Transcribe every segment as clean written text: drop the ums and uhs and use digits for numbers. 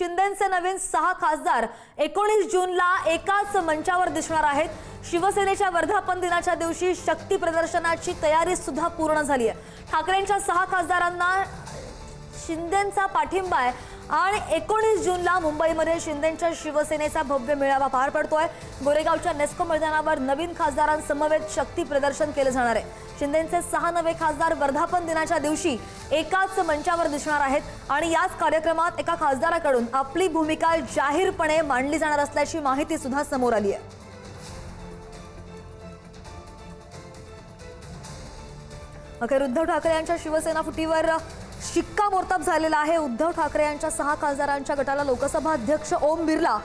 शिंदेचे नवीन 6 खासदार 19 जूनला एकाच मंचावर दिसणार आहेत। शिवसेनेच्या वर्धापन दिनाच्या दिवशी शक्ती प्रदर्शनाची तयारी सुद्धा पूर्ण झाली आहे। ठाकरेंच्या 6 खासदारांना शिंदेचा पाठिंबा आहे आणि 19 जूनला मुंबईमध्ये शिंदेच्या शिवसेनेचा भव्य मेळावा पार पडतोय। गोरेगावच्या नेस्को मैदानावर नवीन खासदारांसमवेत शक्ती प्रदर्शन केले जाणार आहे। शिंदेचे 6 नवे खासदार वर्धापन दिनाच्या दिवशी एकाच मंचावर दिसणार आहेत आणि याच कार्यक्रमात एका खासदाराकडून आपली भूमिका जाहीरपणे मांडली जाणार असल्याची माहिती सुद्धा समोर आली आहे। अखेर उद्धव ठाकरे यांच्या शिवसेना फुटीवर शिक्कामोर्तब झालेला आहे। उद्धव ठाकरे यांच्या 6 खासदारांच्या गटाला लोकसभा अध्यक्ष ओम बिर्ला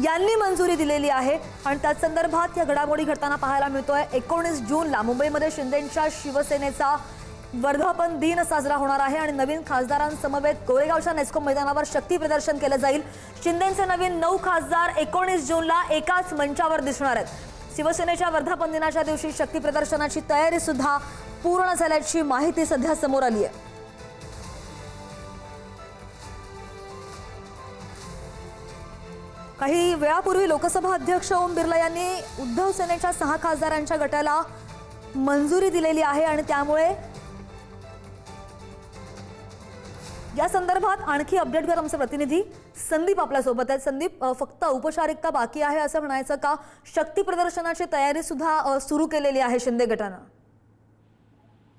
यांनी मंजुरी दिलेली आहे आणि त्याच संदर्भात या घडामोडी घडताना पाहायला मिळतोय। 19 जूनला मुंबईमध्ये शिंदेच्या शिवसेनेचा वर्धापन दिन साजरा होणार आहे आणि नवीन खासदारांसमवेत गोरेगावच्या नेस्को मैदानावर शक्ती प्रदर्शन केले जाईल। शिंदेचे नवीन 9 खासदार 19 जूनला एकाच मंचावर दिसणार आहेत। शिवसेनेच्या वर्धापन दिनाच्या दिवशी शक्ती प्रदर्शनाची तयारी सुद्धा पूर्ण झाल्याची माहिती सध्या समोर आली आहे। काही वेळापूर्वी लोकसभा अध्यक्ष ओम बिर्ला यांनी उद्धव सेनेच्या 6 खासदारांच्या गटाला मंजुरी दिलेली आहे आणि त्यामुळे या संदर्भात आणखी अपडेट कर आमचे प्रतिनिधी संदीप आपल्या सोबत आहेत। संदीप, फक्त औपचारिकता बाकी आहे असं म्हणायचं का? शक्ती प्रदर्शनाची तयारी सुद्धा सुरू केलेली आहे शिंदे गटानं?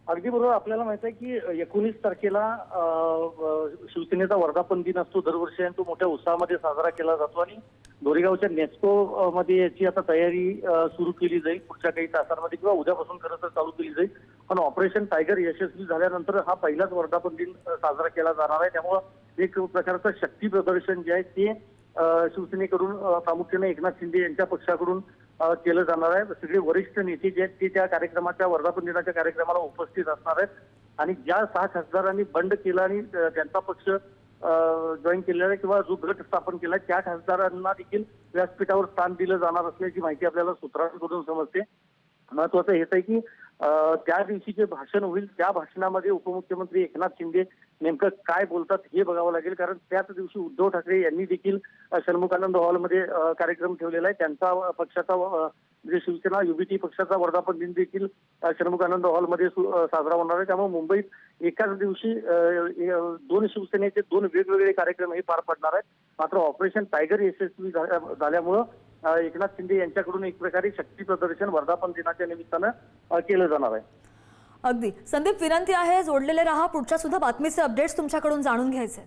अगदी बरोबर। आपल्याला माहिती आहे की 19 तारखेला शिवसेनेचा वर्धापन दिन असतो दरवर्षी आणि तो मोठ्या उत्साहामध्ये साजरा केला जातो आणि गोरेगावच्या नेस्को मध्ये याची आता तयारी सुरू केली जाईल पुढच्या काही तासांमध्ये किंवा उद्यापासून खरं तर चालू केली जाईल। पण ऑपरेशन टायगर यशस्वी झाल्यानंतर हा पहिलाच वर्धापन दिन साजरा केला जाणार आहे। त्यामुळं एक प्रकारचं शक्ती प्रदर्शन जे आहे ते शिवसेनेकडून प्रामुख्याने एकनाथ शिंदे यांच्या पक्षाकडून केलं जाणार आहे। सगळे वरिष्ठ नेते जे आहेत ते त्या कार्यक्रमाच्या वर्धापन दिनाच्या कार्यक्रमाला उपस्थित असणार आहेत आणि ज्या 6 खासदारांनी बंड केला आणि त्यांचा पक्ष जॉईन केलेला आहे किंवा जो गट स्थापन केला त्या खासदारांना देखील व्यासपीठावर स्थान दिलं जाणार असल्याची माहिती आपल्याला सूत्रांकडून समजते। महत्वाचं हेच आहे की त्या दिवशी जे भाषण होईल त्या भाषणामध्ये उपमुख्यमंत्री एकनाथ शिंदे नेमकं काय बोलतात हे बघावं लागेल, कारण त्याच दिवशी उद्धव ठाकरे यांनी देखील षण्मुखानंद हॉलमध्ये कार्यक्रम ठेवलेला आहे। त्यांचा पक्षाचा म्हणजे शिवसेना युबीटी पक्षाचा वर्धापन दिन देखील षण्मुखानंद हॉलमध्ये साजरा होणार आहे। त्यामुळे मुंबईत एकाच दिवशी 2 शिवसेनेचे 2 वेगवेगळे कार्यक्रम हे पार पडणार आहेत। मात्र ऑपरेशन टायगर यशस्वी झाल्यामुळं एकनाथ शिंदे यांच्याकडून एक प्रकारे शक्ती प्रदर्शन वर्धापन दिनाच्या निमित्तानं केलं जाणार आहे। अगदी संदीप, विनंती आहे जोडलेले रहा, पुढच्या सुद्धा बातमीचे अपडेट्स तुमच्याकडून जाणून घ्यायचे।